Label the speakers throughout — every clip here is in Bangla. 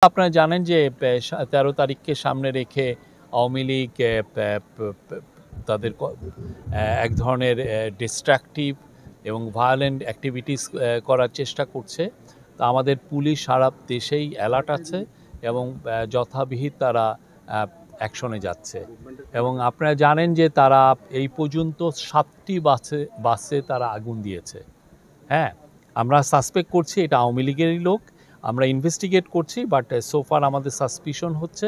Speaker 1: আপনারা জানেন যে 13 তারিখকে সামনে রেখে আওয়ামী লীগ তাদের এক ধরনের ডিস্ট্রাকটিভ এবং ভায়োলেন্ট অ্যাক্টিভিটিস করার চেষ্টা করছে। তো আমাদের পুলিশ সারা দেশেই অ্যালার্ট আছে এবং যথাবিহিত তারা অ্যাকশনে যাচ্ছে। এবং আপনারা জানেন যে তারা এই পর্যন্ত 7টি বাসে তারা আগুন দিয়েছে। হ্যাঁ, আমরা সাসপেক্ট করছি এটা আওয়ামী লীগেরই লোক। আমরা ইনভেস্টিগেট করছি, বাট সোফার আমাদের সাসপিশন হচ্ছে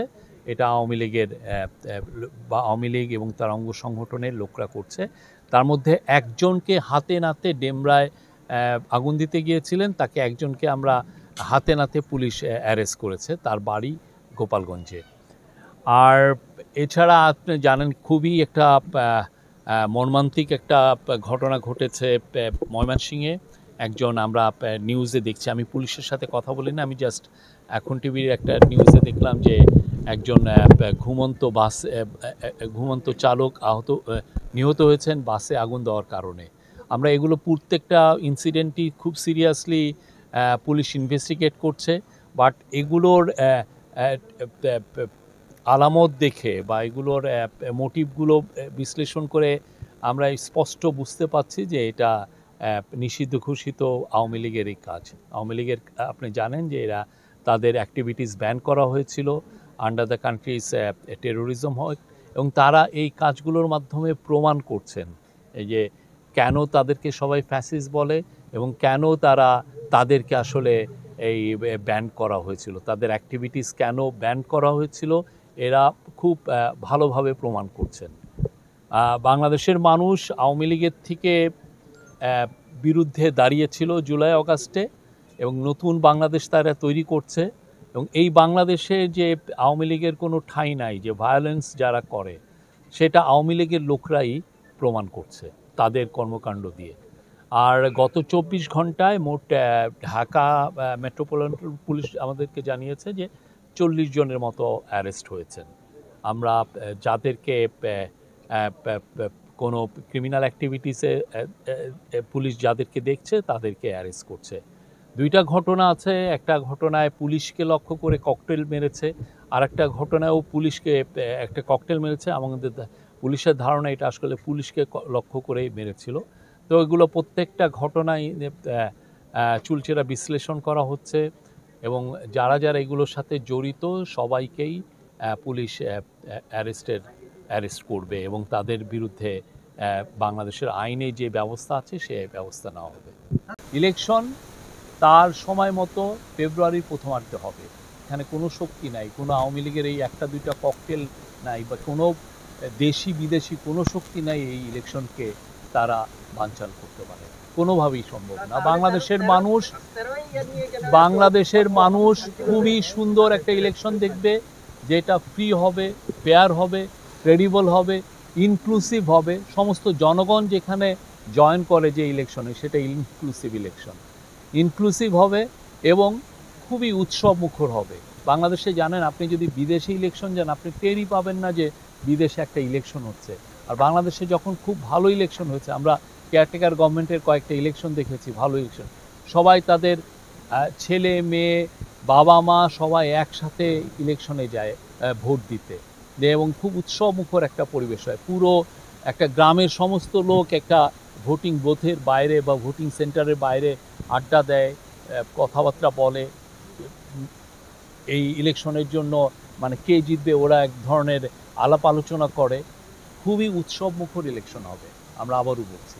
Speaker 1: এটা আওয়ামী লীগের বা আওয়ামী লীগ এবং তার অঙ্গ সংগঠনের লোকরা করছে। তার মধ্যে একজনকে হাতে নাতে ডেমরায় আগুন দিতে গিয়েছিলেন, তাকে একজনকে আমরা হাতে নাতে পুলিশ অ্যারেস্ট করেছে, তার বাড়ি গোপালগঞ্জে। আর এছাড়া আপনি জানেন খুবই একটা মর্মান্তিক একটা ঘটনা ঘটেছে ময়মনসিংহে। একজন আমরা নিউজে দেখছি, আমি পুলিশের সাথে কথা বলি না, আমি জাস্ট এখন টিভির একটা নিউজে দেখলাম যে একজন ঘুমন্ত চালক নিহত হয়েছেন বাসে আগুন দেওয়ার কারণে। আমরা এগুলো প্রত্যেকটা ইনসিডেন্টই খুব সিরিয়াসলি পুলিশ ইনভেস্টিগেট করছে, বাট এগুলোর আলামত দেখে বা এগুলোর মোটিভগুলো বিশ্লেষণ করে আমরা স্পষ্ট বুঝতে পারছি যে এটা নিষিদ্ধ ঘোষিত আওয়ামী লীগেরই কাজ। আওয়ামী লীগের আপনি জানেন যে এরা তাদের অ্যাক্টিভিটিস ব্যান করা হয়েছিল আন্ডার দ্য কান্ট্রিজ টেরোরিজম হয়, এবং তারা এই কাজগুলোর মাধ্যমে প্রমাণ করছেন এই যে কেন তাদেরকে সবাই ফ্যাসিস্ট বলে এবং কেন তাদেরকে আসলে এই ব্যান করা হয়েছিল, তাদের অ্যাক্টিভিটিস কেন ব্যান করা হয়েছিল, এরা খুব ভালোভাবে প্রমাণ করছেন। বাংলাদেশের মানুষ আওয়ামী লীগের থেকে বিরুদ্ধে দাঁড়িয়েছিল জুলাই আগস্টে, এবং নতুন বাংলাদেশ তারা তৈরি করছে। এবং এই বাংলাদেশে যে আওয়ামী লীগের কোনো ঠাঁই নাই, যে ভায়োলেন্স যারা করে সেটা আওয়ামী লীগের লোকরাই প্রমাণ করছে তাদের কর্মকাণ্ড দিয়ে। আর গত 24 ঘন্টায় মোট ঢাকা মেট্রোপলিটন পুলিশ আমাদেরকে জানিয়েছে যে 40 জনের মতো অ্যারেস্ট হয়েছেন। আমরা যাদেরকে কোনো ক্রিমিনাল অ্যাক্টিভিটিসে পুলিশ যাদেরকে দেখছে তাদেরকে অ্যারেস্ট করছে। দুইটা ঘটনা আছে, একটা ঘটনায় পুলিশকে লক্ষ্য করে ককটেল মেরেছে, আর একটা ঘটনায়ও পুলিশকে একটা ককটেল মেরেছে। আমাদের পুলিশের ধারণা এটা আসলে পুলিশকে লক্ষ্য করেই মেরেছিল। তো এগুলো প্রত্যেকটা ঘটনায় চুলচেরা বিশ্লেষণ করা হচ্ছে এবং যারা যারা এগুলোর সাথে জড়িত সবাইকেই পুলিশ অ্যারেস্ট করবে এবং তাদের বিরুদ্ধে বাংলাদেশের আইনে যে ব্যবস্থা আছে সে ব্যবস্থা নেওয়া হবে। ইলেকশন তার সময় মতো ফেব্রুয়ারির প্রথমার্ধে হবে। এখানে কোনো শক্তি নাই, কোনো আওয়ামী লীগের এই একটা দুইটা ককটেল নাই বা কোনো দেশি বিদেশি কোনো শক্তি নাই এই ইলেকশনকে তারা বানচাল করতে পারে, কোনোভাবেই সম্ভব না। বাংলাদেশের মানুষ খুবই সুন্দর একটা ইলেকশন দেখবে, যেটা ফ্রি হবে, ফেয়ার হবে, ক্রেডিবল হবে, ইনক্লুসিভ হবে। সমস্ত জনগণ যেখানে জয়েন করে যে ইলেকশনে, সেটা ইনক্লুসিভ হবে এবং খুবই উৎসব মুখর হবে। বাংলাদেশে জানেন, আপনি যদি বিদেশে ইলেকশন যান আপনি টেরই পাবেন না যে বিদেশে একটা ইলেকশন হচ্ছে। আর বাংলাদেশে যখন খুব ভালো ইলেকশন হয়েছে, আমরা কেয়ারটেকার গভর্নমেন্টের কয়েকটা ইলেকশন দেখেছি, ভালো ইলেকশন, সবাই তাদের ছেলে মেয়ে বাবা মা সবাই একসাথে ইলেকশনে যায় ভোট দিতে, এবং খুব উৎসব মুখর একটা পরিবেশ হয়। পুরো একটা গ্রামের সমস্ত লোক একটা ভোটিং বুথের বাইরে বা ভোটিং সেন্টারের বাইরে আড্ডা দেয়, কথাবার্তা বলে এই ইলেকশনের জন্য, মানে কে জিতবে ওরা এক ধরনের আলাপ আলোচনা করে। খুবই উৎসব মুখর ইলেকশন হবে, আমরা আবারও বলছি।